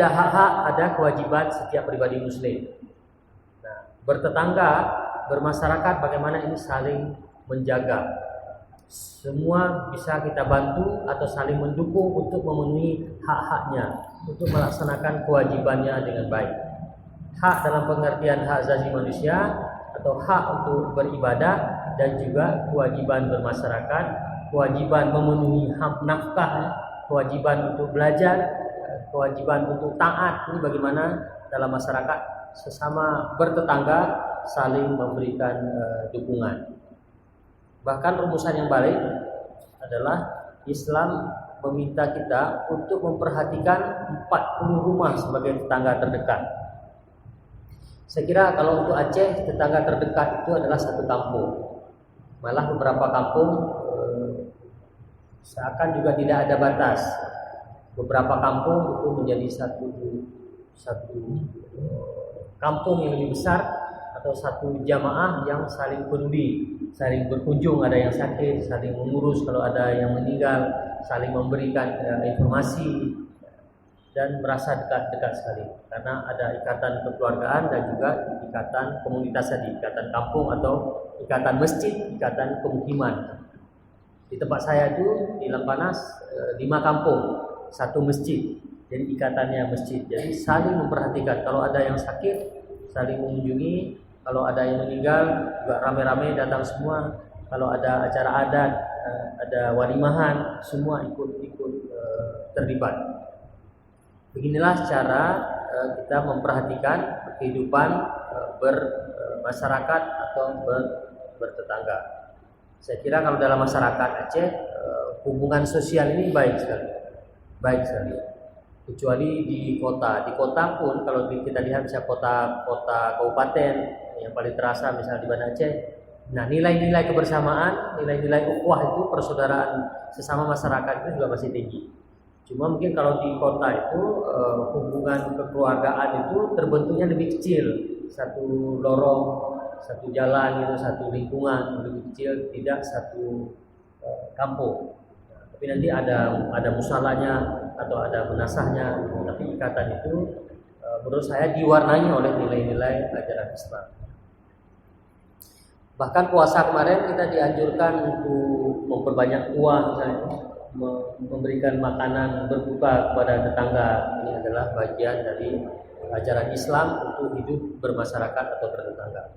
ada hak-hak, ada kewajiban setiap pribadi muslim. Nah, bertetangga, bermasyarakat bagaimana ini saling menjaga. Semua bisa kita bantu atau saling mendukung untuk memenuhi hak-haknya, untuk melaksanakan kewajibannya dengan baik. Hak dalam pengertian hak asasi manusia atau hak untuk beribadah, dan juga kewajiban bermasyarakat, kewajiban memenuhi hak nafkah, kewajiban untuk belajar, kewajiban untuk taat. Ini bagaimana dalam masyarakat sesama bertetangga saling memberikan dukungan. Bahkan rumusan yang baik adalah Islam meminta kita untuk memperhatikan 40 rumah sebagai tetangga terdekat. Saya kira kalau untuk Aceh, tetangga terdekat itu adalah satu kampung. Malah beberapa kampung seakan juga tidak ada batas. Beberapa kampung itu menjadi satu kampung yang lebih besar, atau satu jamaah yang saling peduli, saling berkunjung, ada yang sakit, saling mengurus kalau ada yang meninggal, saling memberikan informasi, dan merasa dekat-dekat sekali karena ada ikatan kekeluargaan dan juga ikatan komunitas tadi, ikatan kampung atau ikatan masjid, ikatan pemukiman. Di tempat saya itu di Lembanas 5 kampung, 1 masjid, jadi ikatannya masjid. Jadi saling memperhatikan, kalau ada yang sakit saling mengunjungi, kalau ada yang meninggal juga rame-rame datang semua, kalau ada acara adat, ada walimahan, semua ikut terlibat. Beginilah cara kita memperhatikan kehidupan bermasyarakat atau bertetangga. Saya kira kalau dalam masyarakat Aceh hubungan sosial ini baik sekali. Kecuali di kota pun kalau kita lihat misalnya kota kabupaten yang paling terasa misalnya di Banda Aceh. Nah, nilai-nilai kebersamaan, nilai-nilai ukhuwah itu, persaudaraan sesama masyarakat itu juga masih tinggi. Cuma mungkin kalau di kota itu hubungan kekeluargaan itu terbentuknya lebih kecil, satu lorong, satu jalan itu, satu lingkungan lebih kecil, tidak satu kampung. Tapi nanti ada musalahnya atau ada menasahnya, tapi ikatan itu menurut saya diwarnai oleh nilai-nilai ajaran Islam. Bahkan puasa kemarin kita dianjurkan untuk memperbanyak uang, misalnya memberikan makanan berbuka kepada tetangga. Ini adalah bagian dari ajaran Islam untuk hidup bermasyarakat atau bertetangga.